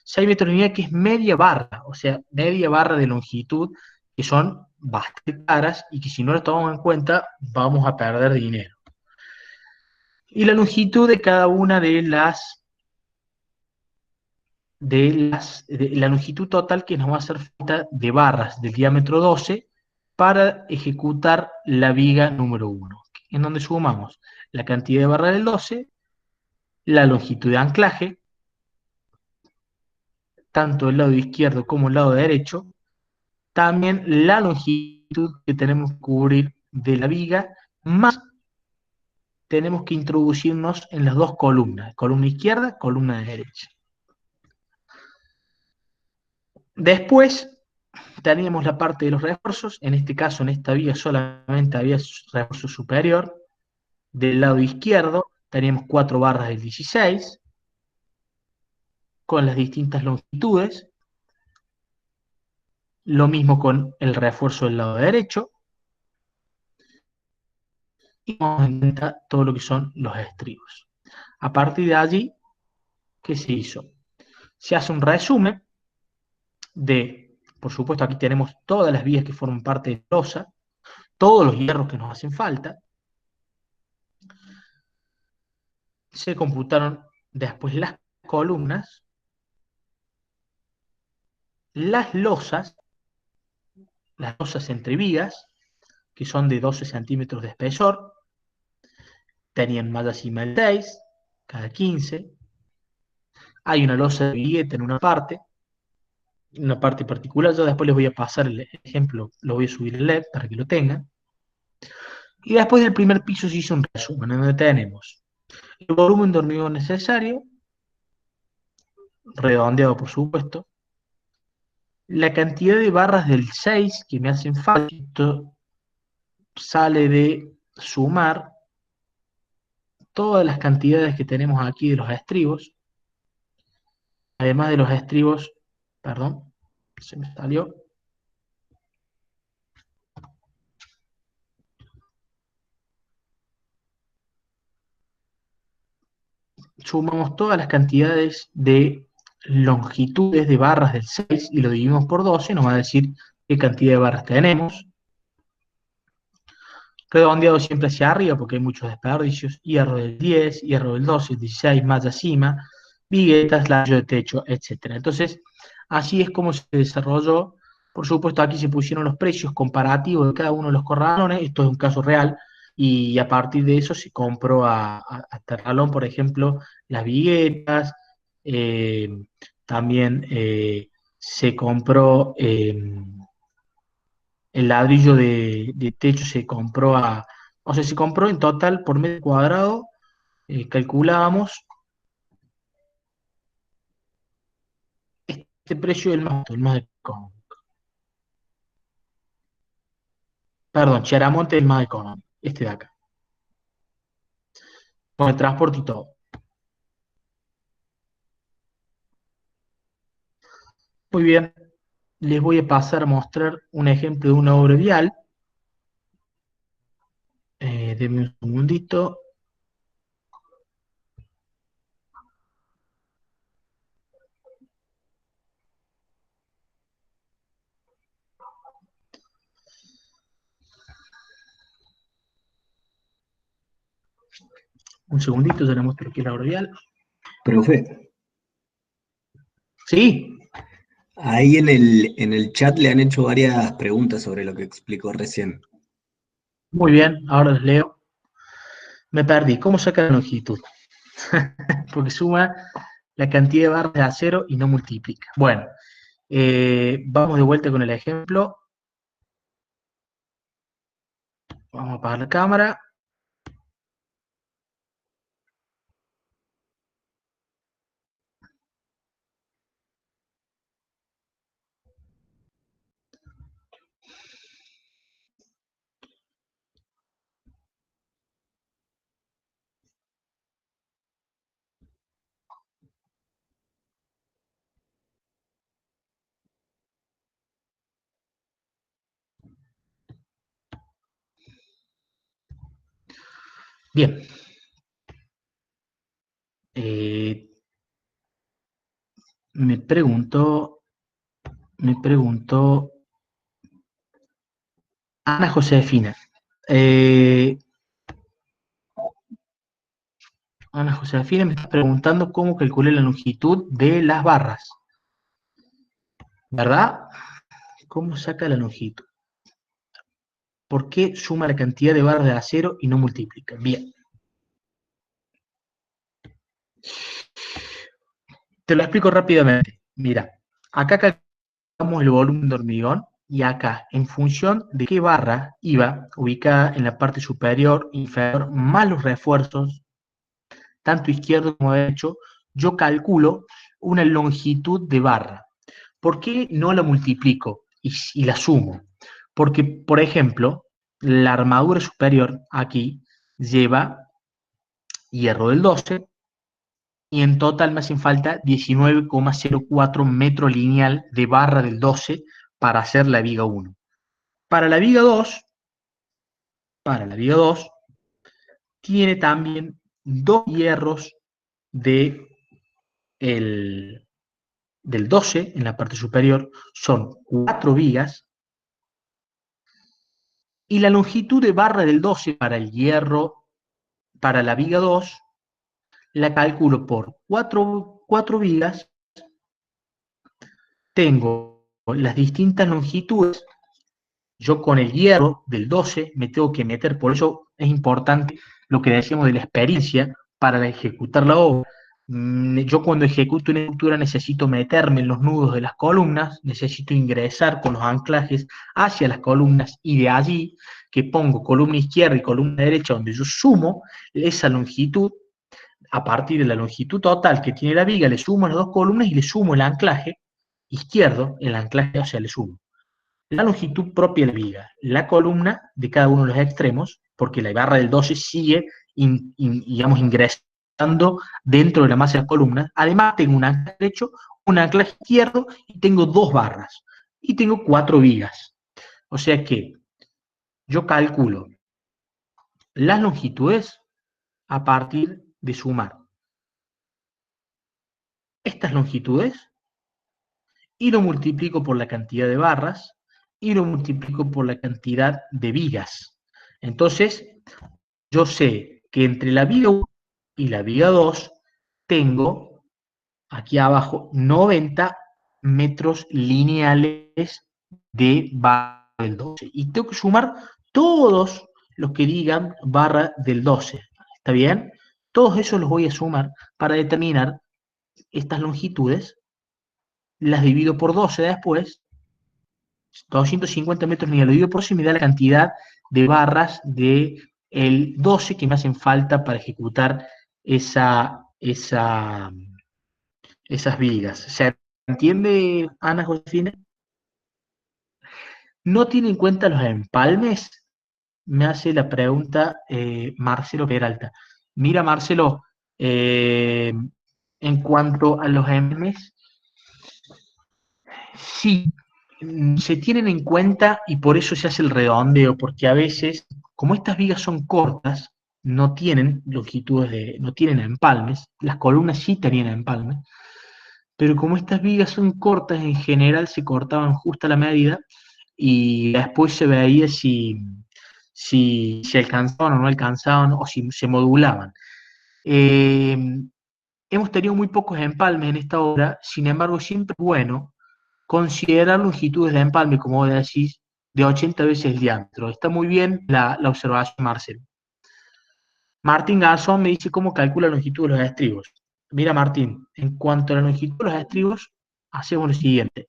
6 metros lineales que es media barra, o sea, media barra de longitud, que son bastante caras y que si no las tomamos en cuenta vamos a perder dinero. Y la longitud de cada una de la longitud total que nos va a hacer falta de barras del diámetro 12 para ejecutar la viga número 1, en donde sumamos la cantidad de barras del 12, la longitud de anclaje, tanto el lado izquierdo como el lado derecho, también la longitud que tenemos que cubrir de la viga, más tenemos que introducirnos en las dos columnas, columna izquierda, columna derecha. Después teníamos la parte de los refuerzos, en este caso, en esta vía solamente había refuerzo superior. Del lado izquierdo teníamos 4 barras del 16, con las distintas longitudes. Lo mismo con el refuerzo del lado derecho. Y vamos en cuenta todo lo que son los estribos. A partir de allí, ¿qué se hizo? Se hace un resumen de, por supuesto, aquí tenemos todas las vías que forman parte de la losa, todos los hierros que nos hacen falta. Se computaron después las columnas, las losas entre vigas, que son de 12 centímetros de espesor, tenían malla cima del 6, cada 15. Hay una losa de vigueta en una parte particular. Yo después les voy a pasar el ejemplo, lo voy a subir en LED para que lo tengan. Y después del primer piso se hizo un resumen, en donde tenemos el volumen de hormigón necesario, redondeado por supuesto, la cantidad de barras del 6 que me hacen falta. Esto sale de sumar todas las cantidades que tenemos aquí de los estribos, además de los estribos, perdón, se me salió, sumamos todas las cantidades de longitudes de barras del 6 y lo dividimos por 12, nos va a decir qué cantidad de barras tenemos. Redondeado siempre hacia arriba porque hay muchos desperdicios, hierro del 10, hierro del 12, 16, malla cima, viguetas, ladrillo de techo, etc. Entonces, así es como se desarrolló. Por supuesto, aquí se pusieron los precios comparativos de cada uno de los corralones, esto es un caso real, y a partir de eso se compró a Terralón, por ejemplo, las viguetas, eh, también se compró el ladrillo de techo se compró o sea, se compró en total por metro cuadrado, calculábamos, este precio el más económico. Perdón, Chiaramonte es el más económico, este de acá, con el transporte y todo. Muy bien, les voy a pasar a mostrar un ejemplo de una obra vial. Denme un segundito. Un segundito, ya les muestro aquí la obra vial. Profe, Sí, ahí en el chat le han hecho varias preguntas sobre lo que explicó recién. muy bien, ahora les leo. Me perdí. ¿Cómo saca la longitud? Porque suma la cantidad de barras de acero y no multiplica. Bueno, vamos de vuelta con el ejemplo. Vamos a apagar la cámara. Bien. Eh, me preguntó Ana Josefina. Eh, Ana Josefina me está preguntando cómo calculé la longitud de las barras. ¿Verdad? ¿Cómo saca la longitud? ¿Por qué suma la cantidad de barras de acero y no multiplica? Bien. Te lo explico rápidamente. Mira, acá calculamos el volumen de hormigón, y acá, en función de qué barra iba ubicada en la parte superior, inferior, más los refuerzos, tanto izquierdo como derecho, yo calculo una longitud de barra. ¿Por qué no la multiplico y la sumo? Porque, por ejemplo, la armadura superior aquí lleva hierro del 12 y en total me hacen falta 19,04 metro lineal de barra del 12 para hacer la viga 1. Para la viga 2, para la viga 2 tiene también dos hierros de el, del 12 en la parte superior, son 4 vigas, y la longitud de barra del 12 para el hierro, para la viga 2, la calculo por 4 vigas, tengo las distintas longitudes, yo con el hierro del 12 me tengo que meter, por eso es importante lo que decíamos de la experiencia para ejecutar la obra. Yo cuando ejecuto una estructura necesito meterme en los nudos de las columnas, necesito ingresar con los anclajes hacia las columnas y de allí que pongo columna izquierda y columna derecha donde yo sumo esa longitud, a partir de la longitud total que tiene la viga, le sumo las dos columnas y le sumo el anclaje izquierdo, el anclaje, o sea, le sumo la longitud propia de la viga, la columna de cada uno de los extremos, porque la barra del 12 sigue, digamos, ingresando dentro de la masa de las columnas. Además, tengo un anclaje derecho, un anclaje izquierdo y tengo dos barras. Y tengo 4 vigas. O sea que yo calculo las longitudes a partir de sumar estas longitudes y lo multiplico por la cantidad de barras y lo multiplico por la cantidad de vigas. Entonces, yo sé que entre la viga 1 y la viga 2 tengo aquí abajo 90 metros lineales de barra del 12. Y tengo que sumar todos los que digan barra del 12. ¿Está bien? Todos esos los voy a sumar para determinar estas longitudes. Las divido por 12 después. 250 metros lineales, lo divido por 12 y me da la cantidad de barras de el 12 que me hacen falta para ejecutar esas vigas. ¿Se entiende, Ana Josefina? ¿No tiene en cuenta los empalmes? Me hace la pregunta Marcelo Peralta. Mira, Marcelo, en cuanto a los empalmes, sí, se tienen en cuenta y por eso se hace el redondeo, porque a veces, como estas vigas son cortas, no tienen longitudes no tienen empalmes, las columnas sí tenían empalmes, pero como estas vigas son cortas, en general se cortaban justo a la medida y después se veía si alcanzaban o no alcanzaban o si se modulaban. Eh, Hemos tenido muy pocos empalmes en esta obra, sin embargo, siempre es bueno considerar longitudes de empalme, como vos decís, de 80 veces el diámetro. Está muy bien la observación, Marcel. Martín Garzón me dice cómo calcula la longitud de los estribos. Mira, Martín, en cuanto a la longitud de los estribos, hacemos lo siguiente.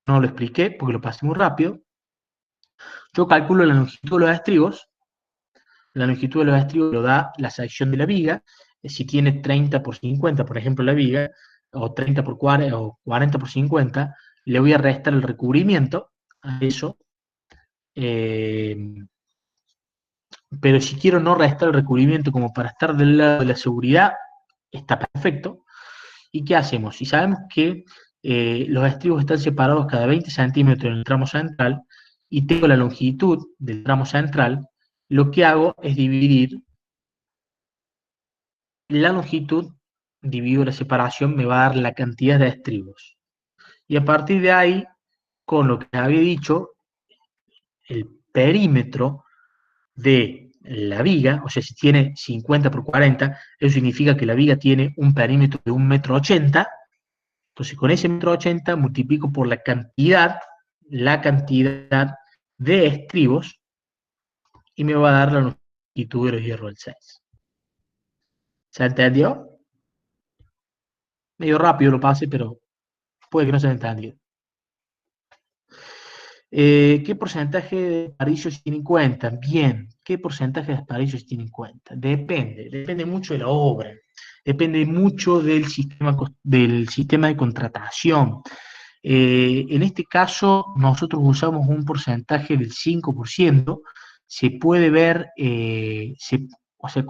No lo expliqué porque lo pasé muy rápido. Yo calculo la longitud de los estribos. La longitud de los estribos lo da la sección de la viga. Si tiene 30 por 50, por ejemplo, la viga, o 30 por 40, o 40 por 50, le voy a restar el recubrimiento a eso. Eh, pero si quiero no restar el recubrimiento como para estar del lado de la seguridad, está perfecto. ¿Y qué hacemos? Si sabemos que los estribos están separados cada 20 centímetros en el tramo central y tengo la longitud del tramo central, lo que hago es dividir la longitud, divido la separación, me va a dar la cantidad de estribos. Y a partir de ahí, con lo que había dicho, el perímetro de la viga, o sea, si tiene 50 por 40, eso significa que la viga tiene un perímetro de 1,80 m. Entonces, con ese 1,80 m multiplico por la cantidad de estribos y me va a dar la longitud de los hierros del 6. ¿Se entendió? Medio rápido lo pasé, pero puede que no se haya entendido. ¿Qué porcentaje de desperdicios se tiene en cuenta? Bien, ¿qué porcentaje de desperdicios se tiene en cuenta? Depende mucho de la obra, depende mucho del sistema de contratación. En este caso, nosotros usamos un porcentaje del 5%. Se puede ver, o sea,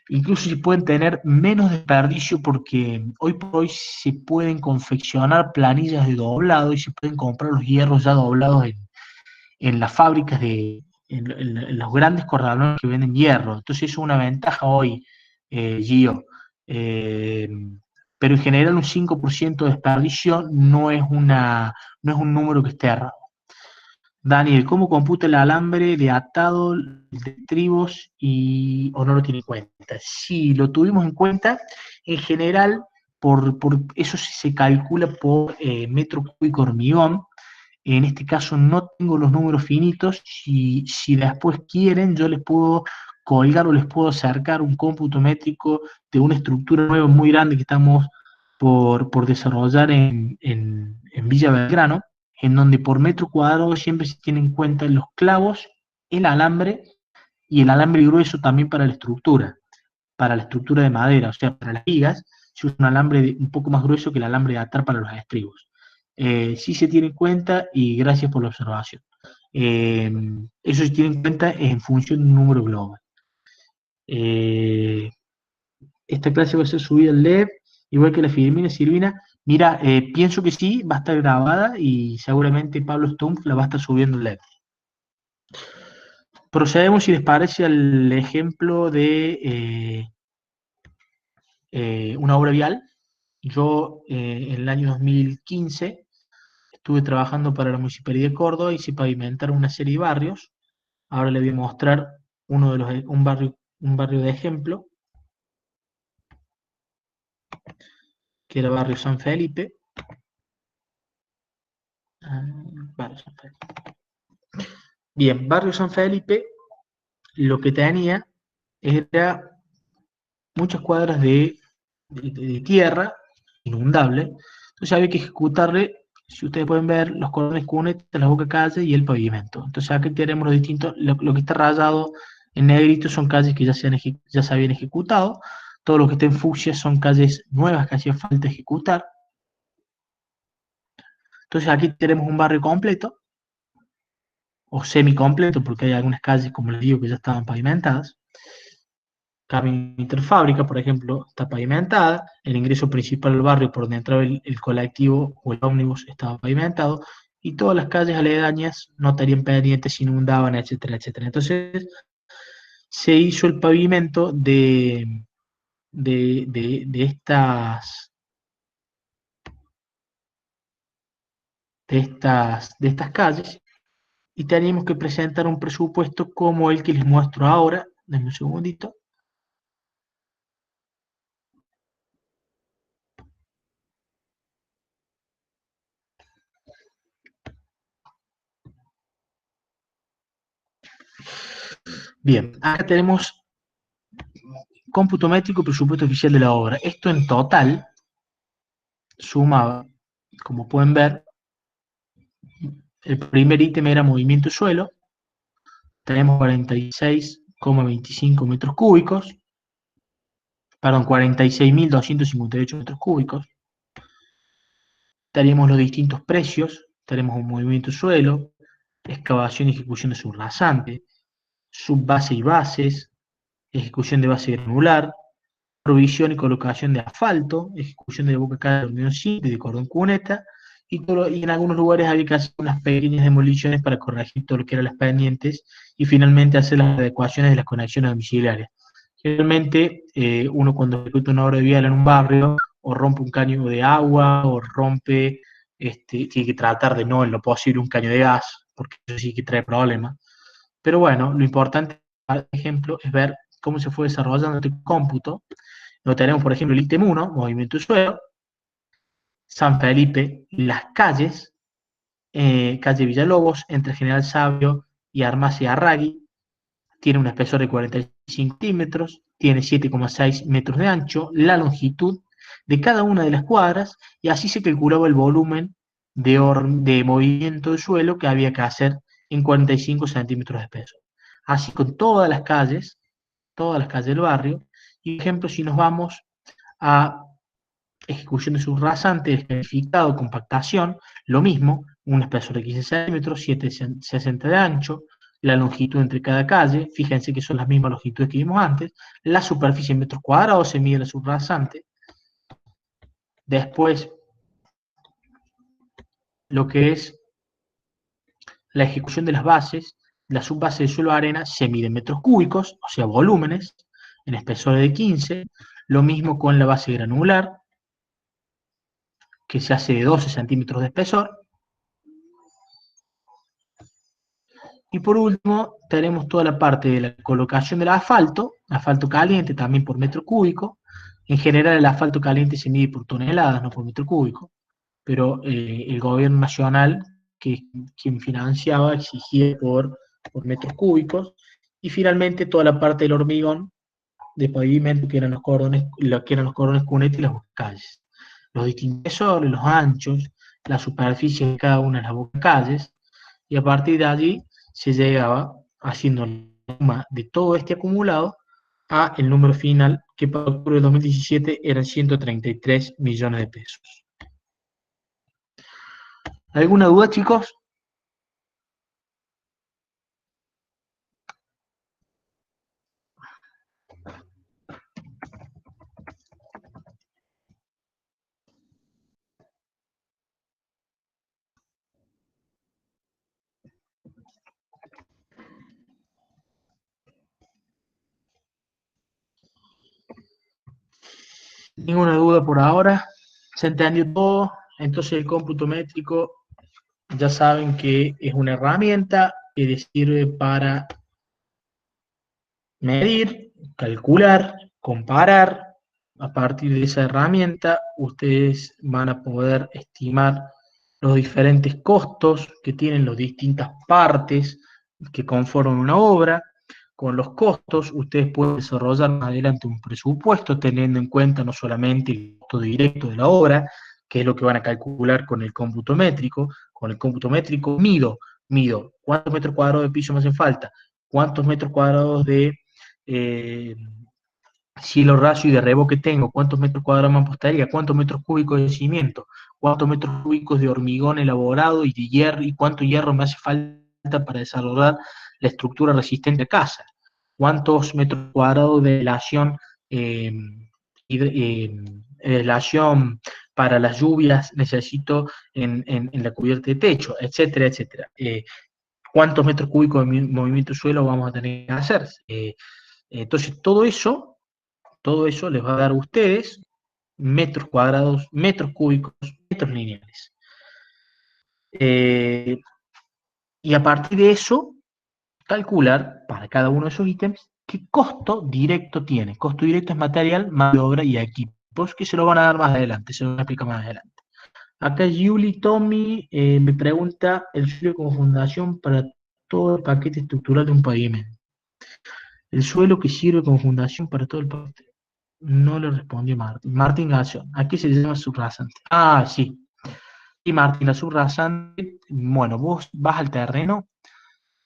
incluso se pueden tener menos desperdicio porque hoy por hoy se pueden confeccionar planillas de doblado y se pueden comprar los hierros ya doblados en las fábricas en los grandes corralones que venden hierro. Entonces es una ventaja hoy, Gio. Eh, pero en general un 5% de desperdicio no es un número que esté errado. Daniel, ¿cómo computa el alambre de atado de estribos o no lo tiene en cuenta? Sí, lo tuvimos en cuenta. En general, por eso se calcula por metro cúbico hormigón. En este caso no tengo los números finitos. Si después quieren, yo les puedo colgar o les puedo acercar un cómputo métrico de una estructura nueva muy grande que estamos por desarrollar en Villa Belgrano, en donde por metro cuadrado siempre se tienen en cuenta los clavos, el alambre y el alambre grueso también para la estructura de madera, o sea, para las vigas, se usa un alambre un poco más grueso que el alambre de atar para los estribos. Sí se tiene en cuenta y gracias por la observación. Eh, Eso se tiene en cuenta en función de un número global. Eh, Esta clase va a ser subida al LEB, igual que la Firmina Silvina. Mira, pienso que sí, va a estar grabada y seguramente Pablo Stumpf la va a estar subiendo al LEB. Procedemos, si les parece, al ejemplo de una obra vial. Yo en el año 2015 estuve trabajando para la Municipalidad de Córdoba y se pavimentaron una serie de barrios. Ahora les voy a mostrar un barrio de ejemplo, que era Barrio San Felipe. Ah, Barrio San Felipe. Bien, Barrio San Felipe lo que tenía era muchas cuadras de tierra inundable. Entonces había que ejecutarle, si ustedes pueden ver, los cordones cunetas, la boca calle y el pavimento. Entonces acá tenemos los distintos, lo que está rayado en negrito son calles que ya se habían ejecutado. Todo lo que está en fucsia son calles nuevas que hacía falta ejecutar. Entonces aquí tenemos un barrio completo, o semi-completo, porque hay algunas calles, como les digo, que ya estaban pavimentadas. Camino Interfábrica, por ejemplo, está pavimentada. El ingreso principal al barrio por donde entraba el colectivo o el ómnibus estaba pavimentado. Y todas las calles aledañas no estarían pendientes, se inundaban, etcétera, etcétera. Entonces se hizo el pavimento de estas calles y teníamos que presentar un presupuesto como el que les muestro ahora. Denme un segundito. Bien, acá tenemos cómputo métrico y presupuesto oficial de la obra. Esto en total sumaba, como pueden ver, el primer ítem era movimiento suelo, tenemos 46,25 metros cúbicos, perdón, 46.258 metros cúbicos. Tenemos los distintos precios, tenemos un movimiento suelo, excavación y ejecución de subrasante, subbase y bases, ejecución de base granular, provisión y colocación de asfalto, ejecución de boca cada de hormigón simple y de cordón cuneta, y en algunos lugares había que hacer unas pequeñas demoliciones para corregir todo lo que eran las pendientes y finalmente hacer las adecuaciones de las conexiones domiciliarias. Generalmente uno cuando ejecuta una obra de vial en un barrio o rompe un caño de agua o rompe, tiene que tratar de no en lo posible un caño de gas, porque eso sí que trae problemas. Pero bueno, lo importante, por ejemplo, es ver cómo se fue desarrollando este cómputo. Lo tenemos, por ejemplo, el ítem 1, movimiento de suelo, San Felipe, las calles, calle Villalobos, entre General Sabio y Armacia Arragui, tiene un espesor de 45 centímetros, tiene 7,6 metros de ancho, la longitud de cada una de las cuadras, y así se calculaba el volumen de movimiento de suelo que había que hacer en 45 centímetros de espesor. Así con todas las calles del barrio. Y por ejemplo, si nos vamos a ejecución de subrasante, escarificado, compactación, lo mismo, un espesor de 15 centímetros, 7,60 de ancho, la longitud entre cada calle, fíjense que son las mismas longitudes que vimos antes, la superficie en metros cuadrados se mide la subrasante, después lo que es la ejecución de las bases, la subbase de suelo arena se mide en metros cúbicos, o sea, volúmenes, en espesores de 15, lo mismo con la base granular, que se hace de 12 centímetros de espesor. Y por último, tenemos toda la parte de la colocación del asfalto caliente también por metro cúbico. En general el asfalto caliente se mide por toneladas, no por metro cúbico, pero el gobierno nacional, que es quien financiaba, exigía por metros cúbicos. Y finalmente toda la parte del hormigón de pavimento, que eran los cordones cuneta y las calles. Los distintivos, los anchos, la superficie de cada una de las calles, y a partir de allí se llegaba haciendo la suma de todo este acumulado a el número final, que para octubre de 2017 eran 133 millones de pesos. ¿Alguna duda, chicos? Ninguna duda por ahora. ¿Se entendió todo? Entonces el cómputo métrico ya saben que es una herramienta que les sirve para medir, calcular, comparar. A partir de esa herramienta, ustedes van a poder estimar los diferentes costos que tienen las distintas partes que conforman una obra. Con los costos, ustedes pueden desarrollar más adelante un presupuesto teniendo en cuenta no solamente el costo directo de la obra, que es lo que van a calcular con el cómputo métrico. Con el cómputo métrico mido cuántos metros cuadrados de piso me hacen falta, cuántos metros cuadrados de eh, cielo raso y de revoque tengo, cuántos metros cuadrados de mampostería, cuántos metros cúbicos de cimiento, cuántos metros cúbicos de hormigón elaborado y de hierro, y cuánto hierro me hace falta para desarrollar la estructura resistente de casa, cuántos metros cuadrados de aislación, eh, aislación para las lluvias necesito en la cubierta de techo, etcétera, etcétera. Cuántos metros cúbicos de movimiento de suelo vamos a tener que hacer. Entonces, todo eso les va a dar a ustedes metros cuadrados, metros cúbicos, metros lineales. Y a partir de eso, calcular para cada uno de esos ítems qué costo directo tiene. Costo directo es material, mano de obra y equipos, que se lo van a dar más adelante, se lo van a explicar más adelante. Acá Julie Tommy me pregunta el suelo como fundación para todo el paquete estructural de un pavimento. El suelo que sirve como fundación para todo el paquete. No le respondió Martín. Martín Gación. Aquí se llama subrasante. Ah, sí. Y Martín, la subrasante, bueno, vos vas al terreno,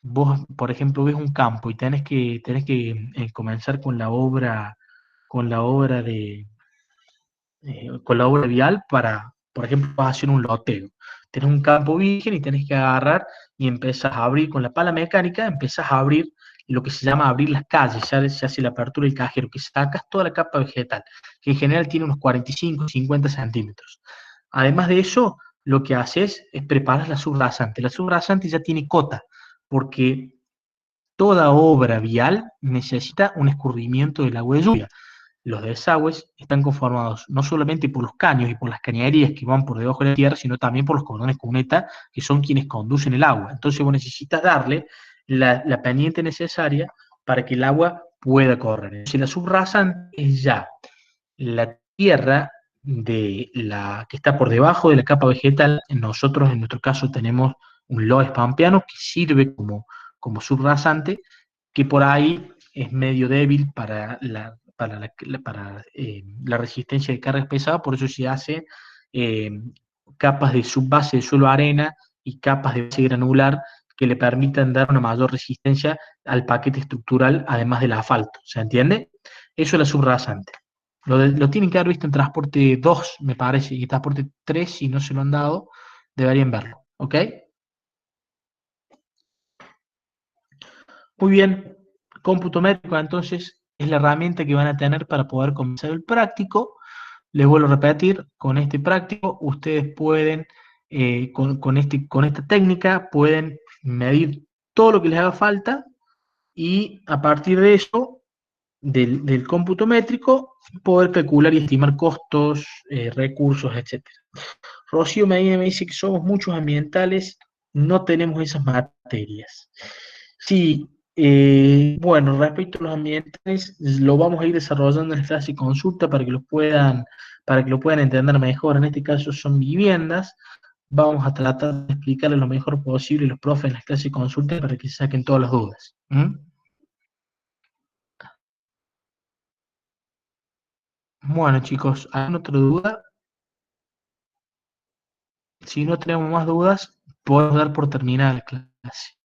vos, por ejemplo, ves un campo y tenés que comenzar con la obra vial para, por ejemplo, vas a hacer un loteo. Tenés un campo virgen y tenés que agarrar y empezás a abrir con la pala mecánica, empezás a abrir lo que se llama abrir las calles, ya se hace la apertura del cajero, que sacas toda la capa vegetal, que en general tiene unos 45, 50 centímetros. Además de eso, lo que haces es preparar la subrasante. La subrasante ya tiene cota, porque toda obra vial necesita un escurrimiento del agua de lluvia. Los desagües están conformados no solamente por los caños y por las cañerías que van por debajo de la tierra, sino también por los cordones cuneta, que son quienes conducen el agua. Entonces vos necesitas darle la pendiente necesaria para que el agua pueda correr. Entonces la subrasante es ya la tierra que está por debajo de la capa vegetal. Nosotros en nuestro caso tenemos un loess pampeano que sirve como subrasante, que por ahí es medio débil para la resistencia de cargas pesadas, por eso se hace capas de subbase de suelo arena y capas de base granular que le permitan dar una mayor resistencia al paquete estructural, además del asfalto. ¿Se entiende? Eso es la subrasante. Lo tienen que haber visto en transporte 2, me parece, y en transporte 3, si no se lo han dado, deberían verlo. ¿Ok? Muy bien. Cómputo métrico, entonces, es la herramienta que van a tener para poder comenzar el práctico. Les vuelvo a repetir, con este práctico, ustedes pueden, con esta técnica, pueden medir todo lo que les haga falta y a partir de eso, del cómputo métrico, poder calcular y estimar costos, recursos, etcétera. Rocío Medina me dice que somos muchos ambientales, no tenemos esas materias. Sí, bueno, respecto a los ambientales, lo vamos a ir desarrollando en la clase y consulta para que lo puedan entender mejor. En este caso son viviendas. Vamos a tratar de explicarles lo mejor posible a los profes en las clases y consulta para que se saquen todas las dudas. ¿Mm? Bueno, chicos, ¿alguna otra duda? Si no tenemos más dudas, podemos dar por terminada la clase.